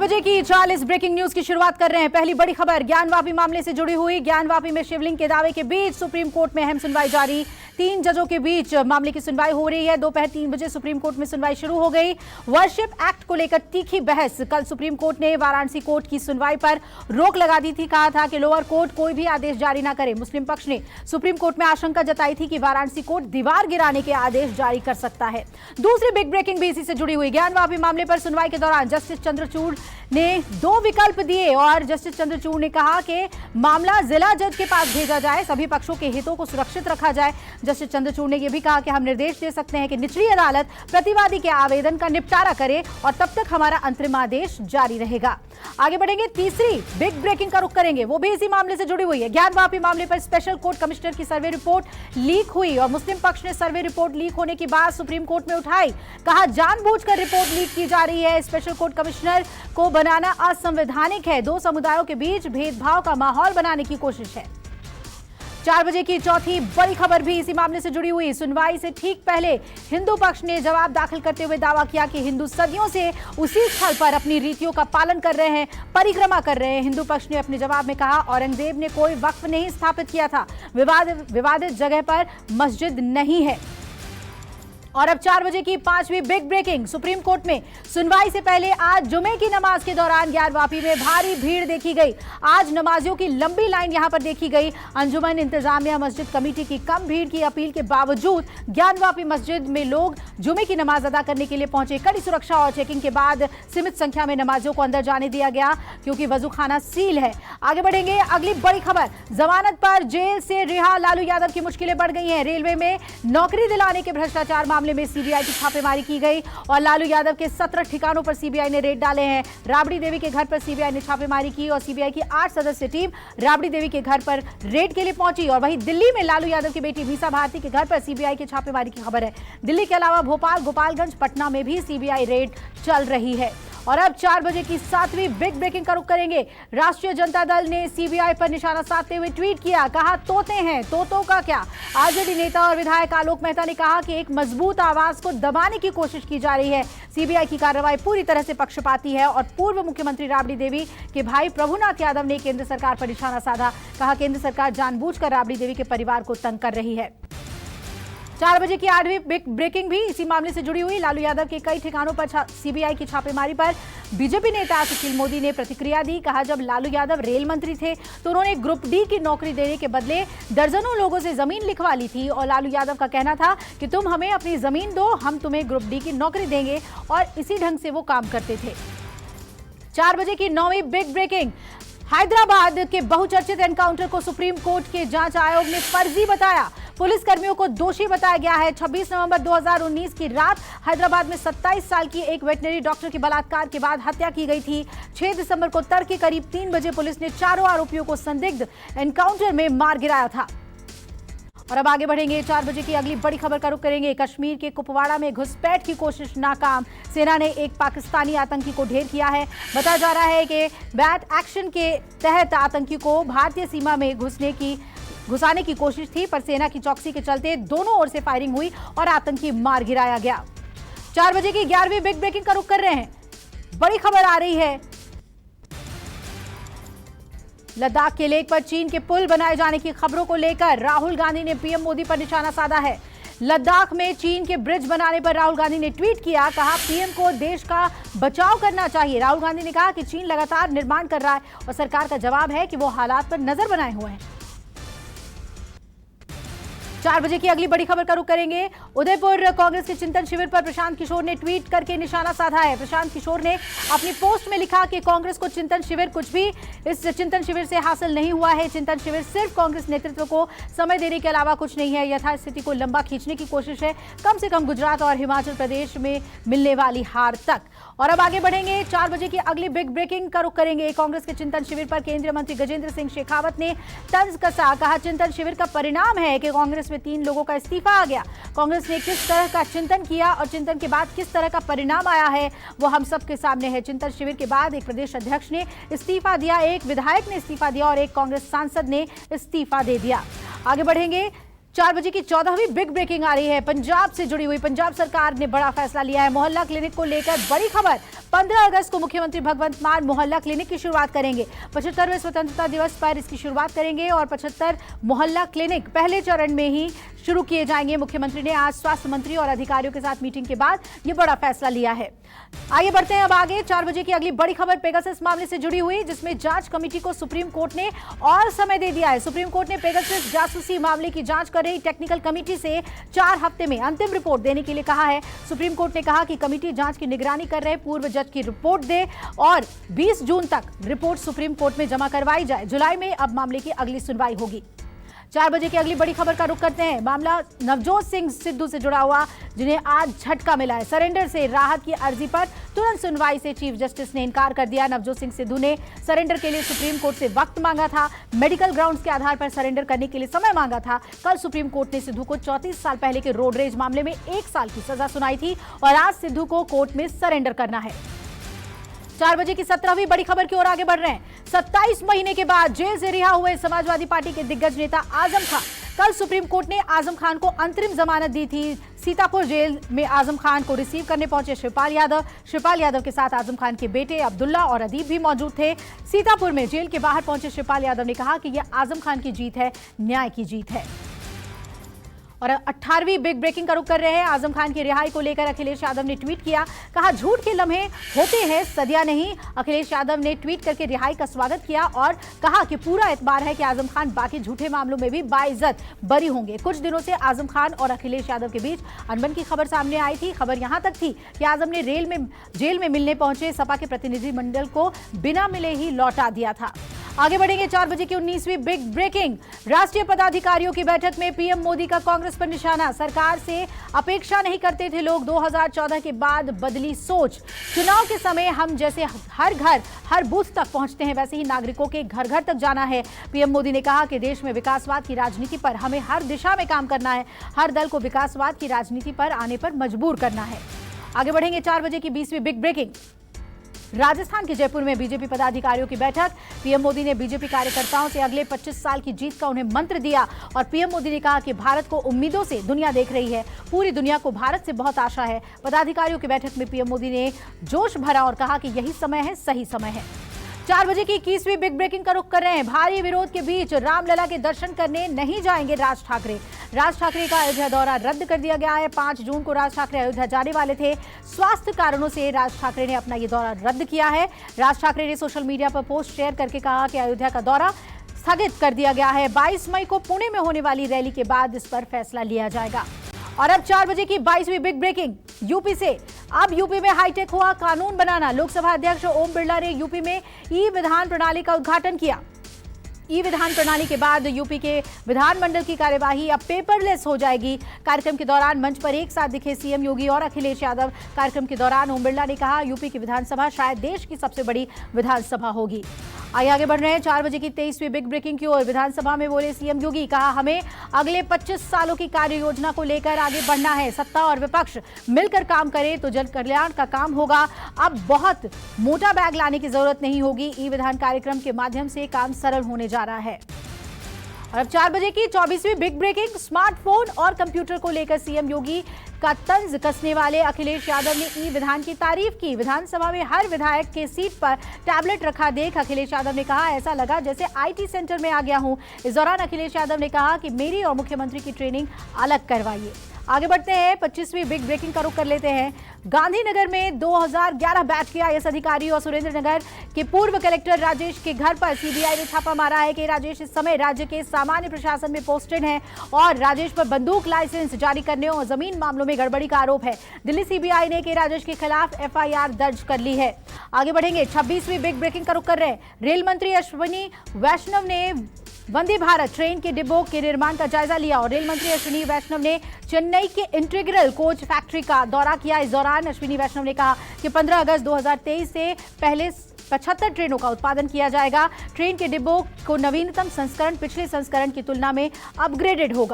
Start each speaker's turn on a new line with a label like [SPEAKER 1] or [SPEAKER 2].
[SPEAKER 1] बजे की 40 breaking news की शुरुआत कर रहे हैं। पहली बड़ी खबर ज्ञानवापी मामले से जुड़ी हुई। ज्ञानवापी में शिवलिंग के दावे के बीच सुप्रीम कोर्ट में अहम सुनवाई जारी। 3 जजों के बीच मामले की सुनवाई हो रही है। दोपहर 3 बजे सुप्रीम कोर्ट में सुनवाई शुरू हो गई। वर्शिप एक्ट को लेकर तीखी बहस। कल सुप्रीम कोर्ट ने वाराणसी कोर्ट की सुनवाई पर रोक लगा दी थी। कहा था कि लोअर कोर्ट कोई भी आदेश जारी न करे। मुस्लिम पक्ष ने सुप्रीम कोर्ट में आशंका जताई थी कि वाराणसी कोर्ट दीवार गिराने के आदेश जारी कर सकता है। दूसरी बिग ब्रेकिंग भी इसी से जुड़ी हुई। ज्ञानवापी मामले पर सुनवाई के दौरान जस्टिस चंद्रचूड़ ने 2 विकल्प दिए और जस्टिस चंद्रचूड़ ने कहा कि मामला जिला जज के पास भेजा जाए, सभी पक्षों के हितों को सुरक्षित रखा जाए। जस्टिस चंद्रचूड़ ने यह भी कहा कि हम निर्देश दे सकते हैं कि निचली अदालत प्रतिवादी के आवेदन का निपटारा करे और तब तक हमारा अंतरिम आदेश जारी रहेगा। आगे बढ़ेंगे, तीसरी बिग ब्रेकिंग का रुख करेंगे, वो भी इसी मामले से जुड़ी हुई है। ज्ञानवापी मामले पर स्पेशल कोर्ट कमिश्नर की सर्वे रिपोर्ट लीक हुई और मुस्लिम पक्ष ने सर्वे रिपोर्ट लीक होने की बात सुप्रीम कोर्ट में उठाई। कहा जानबूझकर रिपोर्ट लीक की जा रही है। स्पेशल कोर्ट कमिश्नर को बनाना असंवैधानिक है। 2 समुदायों के बीच भेदभाव का माहौल बनाने की कोशिश है। 4 बजे की चौथी बड़ी खबर भी इसी मामले से जुड़ी हुई। सुनवाई से ठीक पहले हिंदू पक्ष ने जवाब दाखिल करते हुए दावा किया कि हिंदू सदियों से उसी स्थल पर अपनी रीतियों का पालन कर रहे हैं, परिक्रमा कर रहे हैं। हिंदू पक्ष ने अपने जवाब में कहा औरंगजेब ने कोई वक्फ नहीं स्थापित किया था, विवादित जगह पर मस्जिद नहीं है। और अब 4 बजे की 5वीं बिग ब्रेकिंग। सुप्रीम कोर्ट में सुनवाई से पहले आज जुमे की नमाज के दौरान ज्ञानवापी में भारी भीड़ देखी गई। आज नमाजियों की लंबी लाइन यहां पर देखी गई। अंजुमन इंतजामिया मस्जिद कमेटी की कम भीड़ की अपील के बावजूद ज्ञानवापी मस्जिद में लोग जुमे की नमाज अदा करने के लिए पहुंचे। कड़ी सुरक्षा और चेकिंग के बाद सीमित संख्या में नमाजियों को अंदर जाने दिया गया क्योंकि वजूखाना सील है। आगे बढ़ेंगे, अगली बड़ी खबर, जमानत पर जेल से रिहा लालू यादव की मुश्किलें बढ़ गई हैं। रेलवे में नौकरी दिलाने के भ्रष्टाचार मामले में सीबीआई की छापेमारी की गई और लालू यादव के 17 ठिकानों पर सीबीआई ने रेड डाले हैं। राबड़ी देवी के घर पर सीबीआई ने छापेमारी की और सीबीआई की 8 सदस्यीय टीम राबड़ी देवी के घर पर रेड के लिए पहुंची। और वहीं दिल्ली में लालू यादव की बेटी मीसा भारती के घर पर सीबीआई की छापेमारी की खबर है। दिल्ली के अलावा भोपाल, गोपालगंज, पटना में भी सीबीआई रेड चल रही है। और अब 4 बजे की 7वीं बिग ब्रेकिंग का रुख करेंगे। राष्ट्रीय जनता दल ने सीबीआई पर निशाना साधते हुए ट्वीट किया, कहा तोते हैं, तोतों का क्या। आरजेडी नेता और विधायक आलोक मेहता ने कहा कि एक मजबूत आवाज को दबाने की कोशिश की जा रही है। सीबीआई की कार्रवाई पूरी तरह से पक्षपाती है और पूर्व मुख्यमंत्री राबड़ी देवी के भाई प्रभुनाथ यादव ने केंद्र सरकार पर निशाना साधा। कहा केंद्र सरकार जानबूझकर राबड़ी देवी के परिवार को तंग कर रही है। 4 बजे की 8वीं बिग ब्रेकिंग भी इसी मामले से जुड़ी हुई। लालू यादव के कई ठिकानों पर सीबीआई की छापेमारी पर बीजेपी नेता सुशील मोदी ने प्रतिक्रिया दी। कहा जब लालू यादव रेल मंत्री थे तो उन्होंने ग्रुप डी की नौकरी देने के बदले दर्जनों लोगों से जमीन लिखवा ली थी और लालू यादव का कहना था कि तुम हमें अपनी जमीन दो, हम तुम्हें ग्रुप डी की नौकरी देंगे और इसी ढंग से वो काम करते थे। 4 बजे की 9वीं बिग ब्रेकिंग। हैदराबाद के बहुचर्चित एनकाउंटर को सुप्रीम कोर्ट के जांच आयोग ने फर्जी बताया। पुलिसकर्मियों को दोषी बताया गया है। 26 नवंबर 2019 की रात हैदराबाद में 27 साल की एक वेटनरी डॉक्टर की बलात्कार के बाद हत्या की गई थी। 6 दिसंबर को तड़के करीब 3 बजे पुलिस ने चारों आरोपियों को संदिग्ध एनकाउंटर में मार गिराया था। और अब आगे बढ़ेंगे, 4 बजे की अगली बड़ी खबर का रुख करेंगे। कश्मीर के कुपवाड़ा में घुसपैठ की कोशिश नाकाम। सेना ने एक पाकिस्तानी आतंकी को ढेर किया है। बताया जा रहा है कि बैट एक्शन के तहत आतंकी को भारतीय सीमा में घुसाने की कोशिश थी, पर सेना की चौकसी के चलते दोनों ओर से फायरिंग हुई और आतंकी मार गिराया गया। 4 बजे की 11वीं बिग ब्रेकिंग का रुख कर रहे हैं। बड़ी खबर आ रही है, लद्दाख के लेक पर चीन के पुल बनाए जाने की खबरों को लेकर राहुल गांधी ने पीएम मोदी पर निशाना साधा है। लद्दाख में चीन के ब्रिज बनाने पर राहुल गांधी ने ट्वीट किया, कहा पीएम को देश का बचाव करना चाहिए। राहुल गांधी ने कहा कि चीन लगातार निर्माण कर रहा है और सरकार का जवाब है कि वो हालात पर नजर बनाए हुए है। 4 बजे की अगली बड़ी खबर का रुख करेंगे। उदयपुर कांग्रेस के चिंतन शिविर पर प्रशांत किशोर ने ट्वीट करके निशाना साधा है। प्रशांत किशोर ने अपनी पोस्ट में लिखा कि कांग्रेस को चिंतन शिविर कुछ भी इस चिंतन शिविर से हासिल नहीं हुआ है। चिंतन शिविर सिर्फ कांग्रेस नेतृत्व को समय देने के अलावा कुछ नहीं है। यथास्थिति को लंबा खींचने की कोशिश है, कम से कम गुजरात और हिमाचल प्रदेश में मिलने वाली हार तक। और अब आगे बढ़ेंगे, 4 बजे की अगली बिग ब्रेकिंग का रुख करेंगे। कांग्रेस के चिंतन शिविर पर केंद्रीय मंत्री गजेंद्र सिंह शेखावत ने तंज कसा। कहा चिंतन शिविर का परिणाम है कि कांग्रेस में 3 लोगों का इस्तीफा आ गया। कांग्रेस ने किस तरह का चिंतन किया और चिंतन के बाद किस तरह का परिणाम आया है वो हम सबके सामने है। चिंतन शिविर के बाद एक प्रदेश अध्यक्ष ने इस्तीफा दिया, एक विधायक ने इस्तीफा दिया और एक कांग्रेस सांसद ने इस्तीफा दे दिया। आगे बढ़ेंगे, 4 बजे की 14वीं बिग ब्रेकिंग आ रही है। पंजाब से जुड़ी हुई, पंजाब सरकार ने बड़ा फैसला लिया है। मोहल्ला क्लिनिक को लेकर बड़ी खबर। 15 अगस्त को मुख्यमंत्री भगवंत मान मोहल्ला क्लिनिक की शुरुआत करेंगे। 75वें स्वतंत्रता दिवस पर इसकी शुरुआत करेंगे और 75 मोहल्ला क्लिनिक पहले चरण में ही शुरू किए जाएंगे। मुख्यमंत्री ने आज स्वास्थ्य मंत्री और अधिकारियों के साथ मीटिंग के बाद यह बड़ा फैसला लिया है। आइए बढ़ते हैं अब आगे। 4 बजे की अगली बड़ी खबर पेगासस मामले से जुड़ी हुई, जिसमें जांच कमेटी को सुप्रीम कोर्ट ने और समय दे दिया है। सुप्रीम कोर्ट ने पेगासस जासूसी मामले की जांच कर रही टेक्निकल कमेटी से 4 हफ्ते में अंतिम रिपोर्ट देने के लिए कहा है। सुप्रीम कोर्ट ने कहा कि कमेटी जांच की निगरानी कर रहे पूर्व जज की रिपोर्ट दे और 20 जून तक रिपोर्ट सुप्रीम कोर्ट में जमा करवाई जाए। जुलाई में अब मामले की अगली सुनवाई होगी। 4 बजे की अगली बड़ी खबर का रुख करते हैं। मामला नवजोत सिंह सिद्धू से जुड़ा हुआ, जिन्हें आज झटका मिला है। सरेंडर से राहत की अर्जी पर तुरंत सुनवाई से चीफ जस्टिस ने इनकार कर दिया। नवजोत सिंह सिद्धू ने सरेंडर के लिए सुप्रीम कोर्ट से वक्त मांगा था। मेडिकल ग्राउंड्स के आधार पर सरेंडर करने के लिए समय मांगा था। कल सुप्रीम कोर्ट ने सिद्धू को 34 साल पहले के रोड रेज मामले में 1 साल की सजा सुनाई थी और आज सिद्धू को कोर्ट में सरेंडर करना है। 4 बजे की 17वीं बड़ी खबर की ओर आगे बढ़ रहे हैं। 27 महीने के बाद जेल से रिहा हुए समाजवादी पार्टी के दिग्गज नेता आजम खान, कल सुप्रीम कोर्ट ने आजम खान को अंतरिम जमानत दी थी। सीतापुर जेल में आजम खान को रिसीव करने पहुंचे शिवपाल यादव के साथ आजम खान के बेटे अब्दुल्ला और अदीब भी मौजूद थे। सीतापुर में जेल के बाहर पहुंचे शिवपाल यादव ने कहा कि यह आजम खान की जीत है, न्याय की जीत है। और 18वीं बिग ब्रेकिंग का रुख कर रहे हैं। आजम खान की रिहाई को लेकर अखिलेश यादव ने ट्वीट किया, कहा झूठ के लम्हे होते हैं, सदियां नहीं। अखिलेश यादव ने ट्वीट करके रिहाई का स्वागत किया और कहा कि पूरा एतबार है कि आजम खान बाकी झूठे मामलों में भी बाइज्जत बरी होंगे। कुछ दिनों से आजम खान और अखिलेश यादव के बीच अनबन की खबर सामने आई थी। खबर यहां तक थी कि आजम ने जेल में मिलने पहुंचे सपा के प्रतिनिधिमंडल को बिना मिले ही लौटा दिया था। आगे बढ़ेंगे। 4 बजे की 19वीं बिग ब्रेकिंग। राष्ट्रीय पदाधिकारियों की बैठक में पीएम मोदी का कांग्रेस पर निशाना। सरकार से अपेक्षा नहीं करते थे लोग, 2014 के बाद बदली सोच। चुनाव के समय हम जैसे हर घर हर बूथ तक पहुंचते हैं, वैसे ही नागरिकों के घर घर तक जाना है। पीएम मोदी ने कहा कि देश में विकासवाद की राजनीति पर हमें हर दिशा में काम करना है, हर दल को विकासवाद की राजनीति पर आने पर मजबूर करना है। आगे बढ़ेंगे। 4 बजे की 20वीं बिग ब्रेकिंग। राजस्थान के जयपुर में बीजेपी पदाधिकारियों की बैठक। पीएम मोदी ने बीजेपी कार्यकर्ताओं से अगले 25 साल की जीत का उन्हें मंत्र दिया और पीएम मोदी ने कहा कि भारत को उम्मीदों से दुनिया देख रही है, पूरी दुनिया को भारत से बहुत आशा है। पदाधिकारियों की बैठक में पीएम मोदी ने जोश भरा और कहा कि यही समय है, सही समय है। 4 बजे की 21वीं बिग ब्रेकिंग का रुख कर रहे हैं। भारी विरोध के बीच रामलला के दर्शन करने नहीं जाएंगे राज ठाकरे। राज ठाकरे का अयोध्या दौरा रद्द कर दिया गया है। 5 जून को राज ठाकरे अयोध्या जाने वाले थे। स्वास्थ्य कारणों से राज ठाकरे ने अपना ये दौरा रद्द किया है। राज ठाकरे ने सोशल मीडिया पर पोस्ट शेयर करके कहा कि अयोध्या का दौरा स्थगित कर दिया गया है। 22 मई को पुणे में होने वाली रैली के बाद इस पर फैसला लिया जाएगा। और अब 4 बजे की 22वीं बिग ब्रेकिंग यूपी से। अब यूपी में हाईटेक हुआ कानून बनाना। लोकसभा अध्यक्ष ओम बिरला ने यूपी में ई विधान प्रणाली का उद्घाटन किया। ई विधान प्रणाली के बाद यूपी के विधानमंडल की कार्यवाही अब पेपरलेस हो जाएगी। कार्यक्रम के दौरान मंच पर एक साथ दिखे सीएम योगी और अखिलेश यादव। कार्यक्रम के दौरान ओम बिरला ने कहा, यूपी की विधानसभा शायद देश की सबसे बड़ी विधानसभा होगी। आइए आगे बढ़ रहे हैं 4 बजे की 23वीं बिग ब्रेकिंग की ओर। विधानसभा में बोले सीएम योगी, कहा हमें अगले 25 सालों की कार्य योजना को लेकर आगे बढ़ना है। सत्ता और विपक्ष मिलकर काम करे तो जन कल्याण का काम होगा। अब बहुत मोटा बैग लाने की जरूरत नहीं होगी। ई विधान कार्यक्रम के माध्यम से काम सरल होने जा रहा है। और अब 4 बजे की 24वीं बिग ब्रेकिंग। स्मार्टफोन और कंप्यूटर को लेकर सीएम योगी का तंज कसने वाले अखिलेश यादव ने ई विधान की तारीफ की। विधानसभा में हर विधायक के सीट पर टैबलेट रखा देख अखिलेश यादव ने कहा, ऐसा लगा जैसे आईटी सेंटर में आ गया हूं। इस दौरान अखिलेश यादव ने कहा कि मेरी और मुख्यमंत्री की ट्रेनिंग अलग करवाइए। आगे बढ़ते हैं। 25वीं बिग ब्रेकिंग का रुख कर लेते हैं। गांधीनगर में 2011 बैच के आईएएस अधिकारी और सुरेंद्रनगर के पूर्व कलेक्टर राजेश के घर पर सीबीआई ने छापा मारा है कि राजेश इस समय राज्य के सामान्य प्रशासन में पोस्टेड हैं और राजेश पर बंदूक लाइसेंस जारी करने और जमीन मामलों में गड़बड़ी का आरोप है। दिल्ली सीबीआई ने के राजेश के खिलाफ एफआईआर दर्ज कर ली है। आगे बढ़ेंगे। 26वीं बिग ब्रेकिंग का रुख कर रहे हैं। रेल मंत्री अश्विनी वैष्णव ने वंदे भारत ट्रेन के डिब्बों के निर्माण का जायजा लिया और रेल मंत्री अश्विनी वैष्णव ने चेन्नई के इंटीग्रल कोच फैक्ट्री का दौरा किया। इस दौरान अश्विनी वैष्णव ने कहा कि 15 अगस्त 2023 से पहले 75 ट्रेनों का उत्पादन किया जाएगा। ट्रेन के डिब्बों को नवीनतम संस्करण पिछले संस्करण की तुलना में अपग्रेडेड होगा।